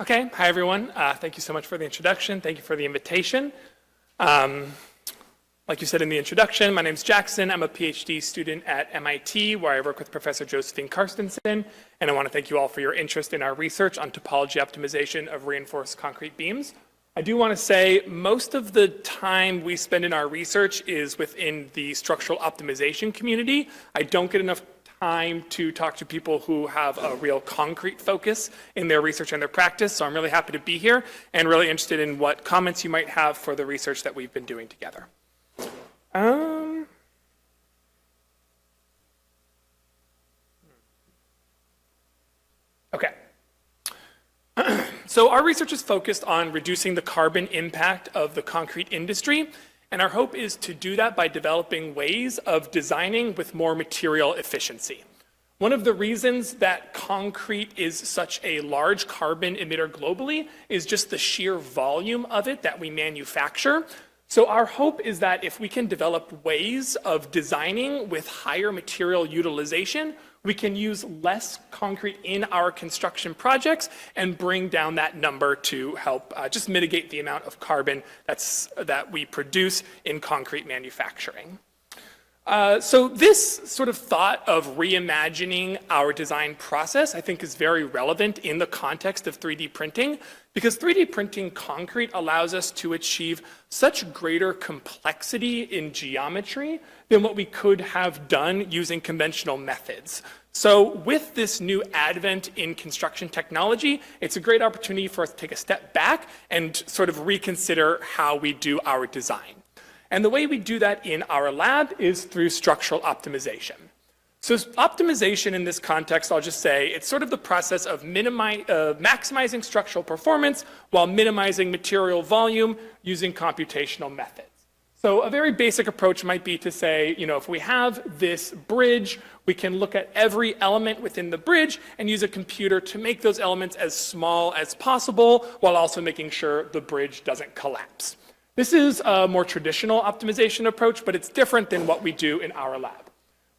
Okay, hi everyone. Thank you so much for the introduction. Thank you for the invitation. Like you said in the introduction, my name is Jackson. I'm a PhD student at MIT, where I work with Professor Josephine Karstensen, and I want to thank you all for your interest in our research on topology optimization of reinforced concrete beams. I do want to say most of the time we spend in our research is within the structural optimization community. I don't get enough time to talk to people who have a real concrete focus in their research and their practice, so I'm really happy to be here and really interested in what comments you might have for the research that we've been doing together. Okay. So our research is focused on reducing the carbon impact of the concrete industry, and our hope is to do that by developing ways of designing with more material efficiency. One of the reasons that concrete is such a large carbon emitter globally is just the sheer volume of it that we manufacture. So our hope is that if we can develop ways of designing with higher material utilization, we can use less concrete in our construction projects and bring down that number to help just mitigate the amount of carbon that we produce in concrete manufacturing. So this sort of thought of reimagining our design process, I think, is very relevant in the context of 3D printing, because 3D printing concrete allows us to achieve such greater complexity in geometry than what we could have done using conventional methods. So with this new advent in construction technology, it's a great opportunity for us to take a step back and sort of reconsider how we do our design. And the way we do that in our lab is through structural optimization. So optimization in this context, I'll just say, it's sort of the process of maximizing structural performance while minimizing material volume using computational methods. So a very basic approach might be to say, if we have this bridge, we can look at every element within the bridge and use a computer to make those elements as small as possible while also making sure the bridge doesn't collapse. This is a more traditional optimization approach, but it's different than what we do in our lab.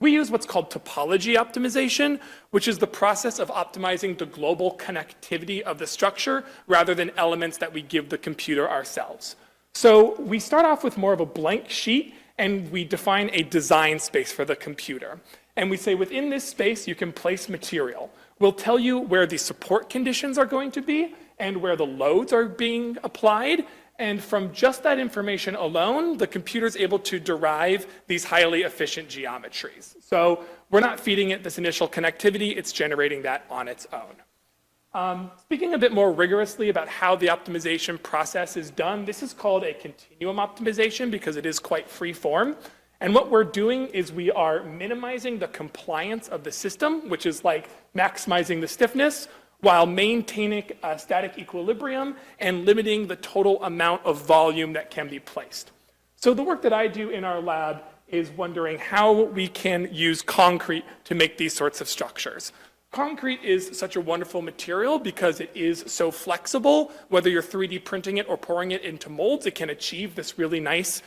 We use what's called topology optimization, which is the process of optimizing the global connectivity of the structure rather than elements that we give the computer ourselves. So we start off with more of a blank sheet and we define a design space for the computer. And we say within this space you can place material. We'll tell you where the support conditions are going to be and where the loads are being applied. And from just that information alone, the computer is able to derive these highly efficient geometries. So we're not feeding it this initial connectivity, it's generating that on its own. Speaking a bit more rigorously about how the optimization process is done, this is called a continuum optimization because it is quite free form. And what we're doing is we are minimizing the compliance of the system, which is like maximizing the stiffness, while maintaining a static equilibrium and limiting the total amount of volume that can be placed. So the work that I do in our lab is wondering how we can use concrete to make these sorts of structures. Concrete is such a wonderful material because it is so flexible. Whether you're 3D printing it or pouring it into molds, it can achieve this really nice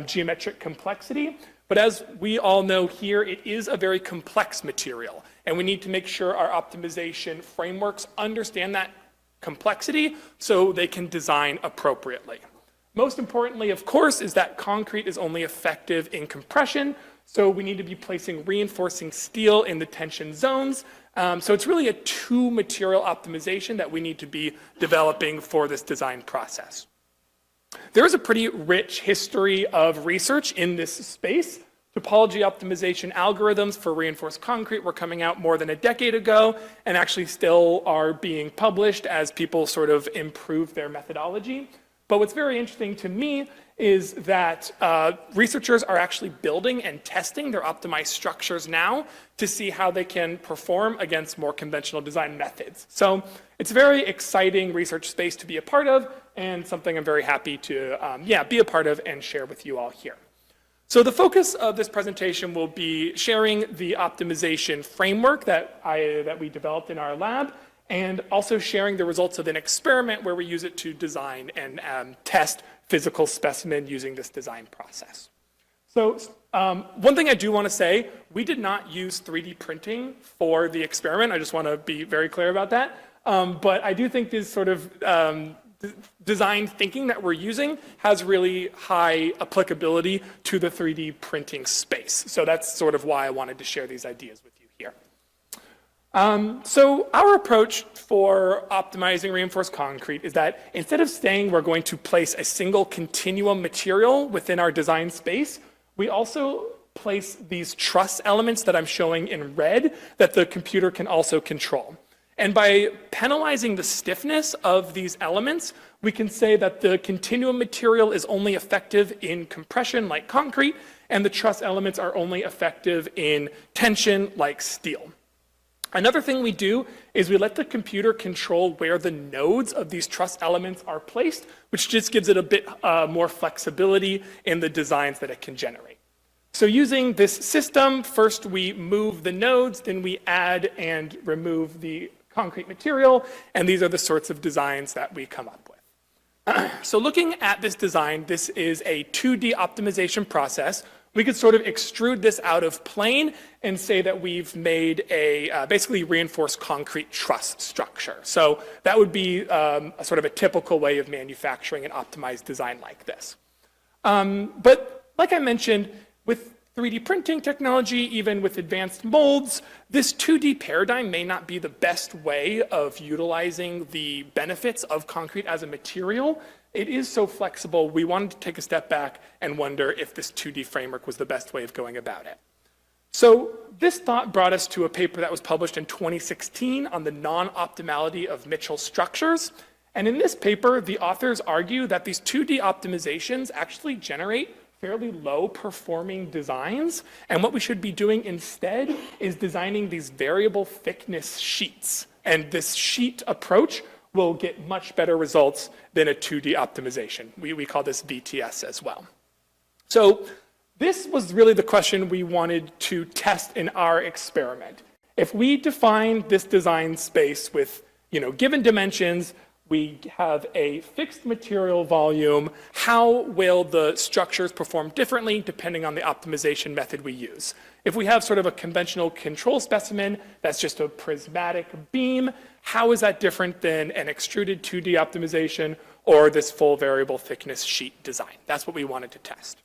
geometric complexity. But as we all know here, it is a very complex material. And we need to make sure our optimization frameworks understand that complexity so they can design appropriately. Most importantly, of course, is that concrete is only effective in compression. So we need to be placing reinforcing steel in the tension zones. So it's really a two material optimization that we need to be developing for this design process. There is a pretty rich history of research in this space. Topology optimization algorithms for reinforced concrete were coming out more than a decade ago and actually still are being published as people sort of improve their methodology. But what's very interesting to me is that researchers are actually building and testing their optimized structures now to see how they can perform against more conventional design methods. So it's a very exciting research space to be a part of and something I'm very happy to be a part of and share with you all here. So the focus of this presentation will be sharing the optimization framework that we developed in our lab, and also sharing the results of an experiment where we use it to design and test physical specimen using this design process. So one thing I do want to say, we did not use 3D printing for the experiment. I just want to be very clear about that. but I do think this sort of design thinking that we're using has really high applicability to the 3D printing space. So that's sort of why I wanted to share these ideas with you here. So our approach for optimizing reinforced concrete is that instead of saying we're going to place a single continuum material within our design space, we also place these truss elements that I'm showing in red that the computer can also control. And by penalizing the stiffness of these elements, we can say that the continuum material is only effective in compression like concrete, and the truss elements are only effective in tension like steel. Another thing we do is we let the computer control where the nodes of these truss elements are placed, which just gives it a bit more flexibility in the designs that it can generate. So using this system, first we move the nodes, then we add and remove the concrete material, and these are the sorts of designs that we come up with. So looking at this design, this is a 2D optimization process. We could sort of extrude this out of plane and say that we've made a basically reinforced concrete truss structure. So that would be a sort of a typical way of manufacturing an optimized design like this. But like I mentioned, with 3D printing technology, even with advanced molds, this 2D paradigm may not be the best way of utilizing the benefits of concrete as a material. It is so flexible, we wanted to take a step back and wonder if this 2D framework was the best way of going about it. So this thought brought us to a paper that was published in 2016 on the non-optimality of Mitchell structures. And in this paper, the authors argue that these 2D optimizations actually generate fairly low performing designs, and what we should be doing instead is designing these variable thickness sheets. And this sheet approach will get much better results than a 2D optimization. We call this VTS as well. So this was really the question we wanted to test in our experiment. If we define this design space with given dimensions, we have a fixed material volume, how will the structures perform differently depending on the optimization method we use? If we have sort of a conventional control specimen that's just a prismatic beam, how is that different than an extruded 2D optimization or this full variable thickness sheet design? That's what we wanted to test.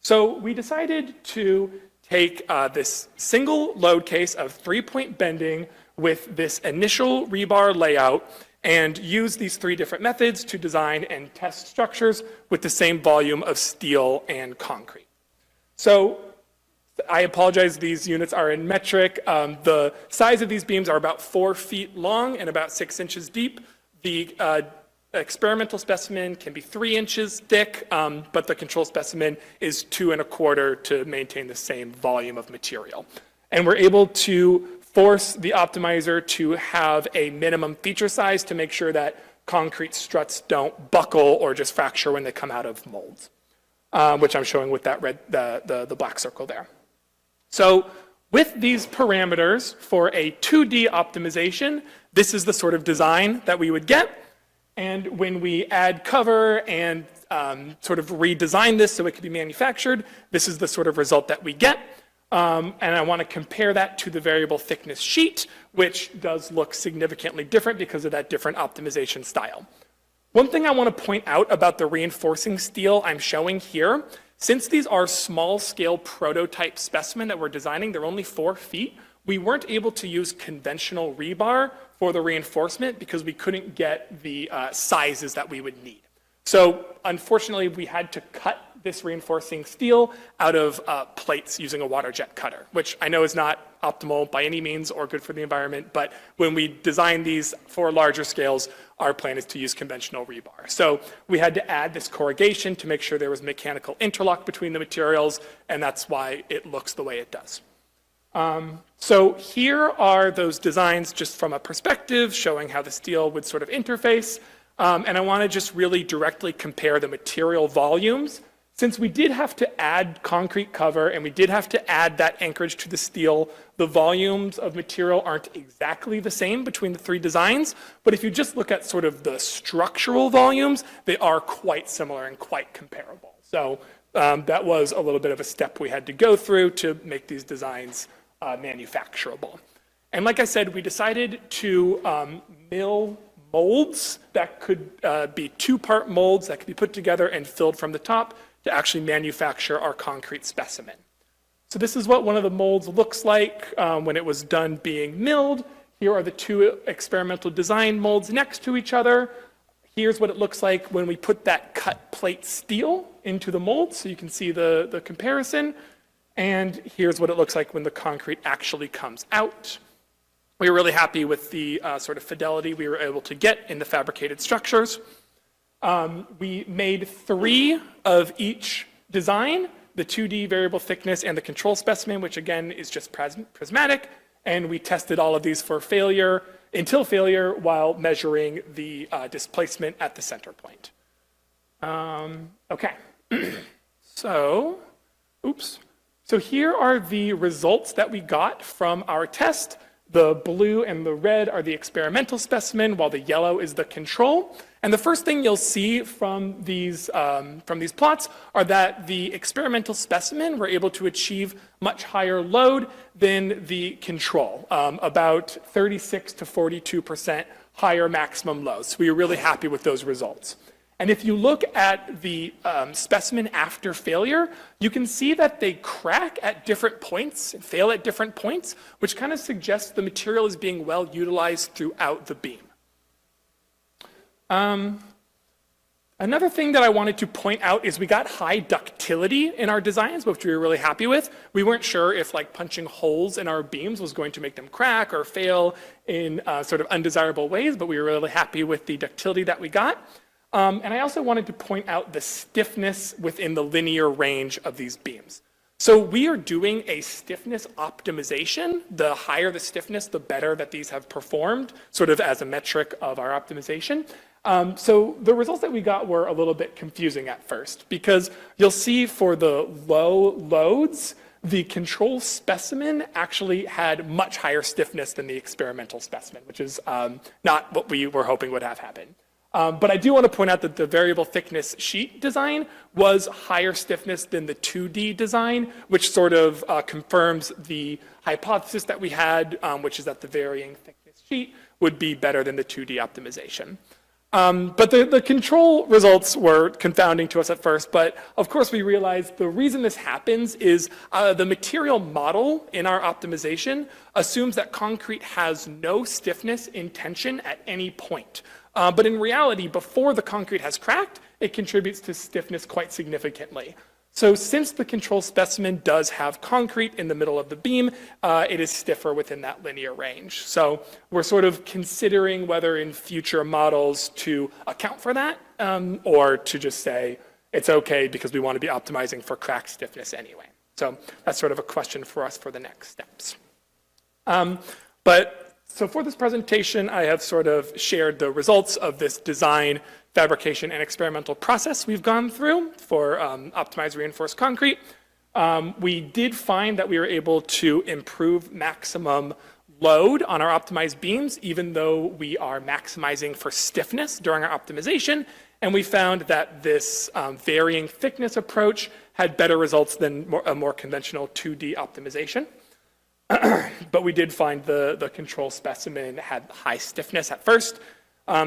So we decided to take this single load case of 3-point bending with this initial rebar layout and use these 3 different methods to design and test structures with the same volume of steel and concrete. So I apologize, these units are in metric. The size of these beams are about 4 feet long and about 6 inches deep. The experimental specimen can be 3 inches thick, but the control specimen is 2 1/4 to maintain the same volume of material. And we're able to force the optimizer to have a minimum feature size to make sure that concrete struts don't buckle or just fracture when they come out of molds, which I'm showing with that red, the black circle there. So with these parameters for a 2D optimization, this is the sort of design that we would get. And when we add cover and sort of redesign this so it can be manufactured, this is the sort of result that we get. And I want to compare that to the variable thickness sheet, which does look significantly different because of that different optimization style. One thing I want to point out about the reinforcing steel I'm showing here, since these are small scale prototype specimen that we're designing, they're only 4 feet, we weren't able to use conventional rebar for the reinforcement because we couldn't get the sizes that we would need. So unfortunately, we had to cut this reinforcing steel out of plates using a water jet cutter, which I know is not optimal by any means or good for the environment, but when we design these for larger scales, our plan is to use conventional rebar. So we had to add this corrugation to make sure there was mechanical interlock between the materials, and that's why it looks the way it does. So here are those designs just from a perspective showing how the steel would sort of interface. And I want to just really directly compare the material volumes. Since we did have to add concrete cover and we did have to add that anchorage to the steel, the volumes of material aren't exactly the same between the 3 designs. But if you just look at sort of the structural volumes, they are quite similar and quite comparable. So that was a little bit of a step we had to go through to make these designs manufacturable. And like I said, we decided to mill molds that could be two-part molds that could be put together and filled from the top to actually manufacture our concrete specimen. So this is what one of the molds looks like when it was done being milled. Here are the two experimental design molds next to each other. Here's what it looks like when we put that cut plate steel into the mold, so you can see the comparison. And here's what it looks like when the concrete actually comes out. We were really happy with the sort of fidelity we were able to get in the fabricated structures. We made 3 of each design, the 2D variable thickness and the control specimen, which again is just prismatic. And we tested all of these for failure, until failure, while measuring the displacement at the center point. Okay, so here are the results that we got from our test. The blue and the red are the experimental specimen, while the yellow is the control. And the first thing you'll see from these plots are that the experimental specimen were able to achieve much higher load than the control, about 36 to 42% higher maximum load. So we were really happy with those results. And if you look at the specimen after failure, you can see that they crack at different points and fail at different points, which kind of suggests the material is being well utilized throughout the beam. Another thing that I wanted to point out is we got high ductility in our designs, which we were really happy with. We weren't sure if punching holes in our beams was going to make them crack or fail in sort of undesirable ways, but we were really happy with the ductility that we got. And I also wanted to point out the stiffness within the linear range of these beams. So we are doing a stiffness optimization. The higher the stiffness, the better that these have performed, sort of as a metric of our optimization. So the results that we got were a little bit confusing at first, because you'll see for the low loads, the control specimen actually had much higher stiffness than the experimental specimen, which is not what we were hoping would have happened. But I do want to point out that the variable thickness sheet design was higher stiffness than the 2D design, which sort of confirms the hypothesis that we had, which is that the varying thickness sheet would be better than the 2D optimization. But the control results were confounding to us at first, but of course we realized the reason this happens is the material model in our optimization assumes that concrete has no stiffness in tension at any point. But in reality, before the concrete has cracked, it contributes to stiffness quite significantly. So since the control specimen does have concrete in the middle of the beam, it is stiffer within that linear range. So we're sort of considering whether in future models to account for that, or to just say it's okay because we want to be optimizing for crack stiffness anyway. So that's sort of a question for us for the next steps. So for this presentation, I have sort of shared the results of this design, fabrication, and experimental process we've gone through for optimized reinforced concrete. We did find that we were able to improve maximum load on our optimized beams, even though we are maximizing for stiffness during our optimization. And we found that this varying thickness approach had better results than a more conventional 2D optimization. But we did find the control specimen had high stiffness at first.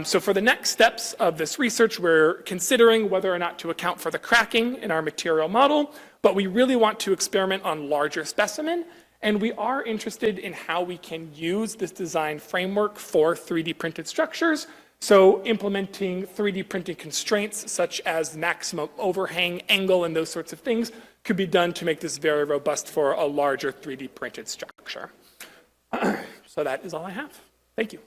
So for the next steps of this research, we're considering whether or not to account for the cracking in our material model, but we really want to experiment on larger specimen, and we are interested in how we can use this design framework for 3D printed structures. So implementing 3D printing constraints such as maximum overhang angle and those sorts of things could be done to make this very robust for a larger 3D printed structure. So that is all I have. Thank you.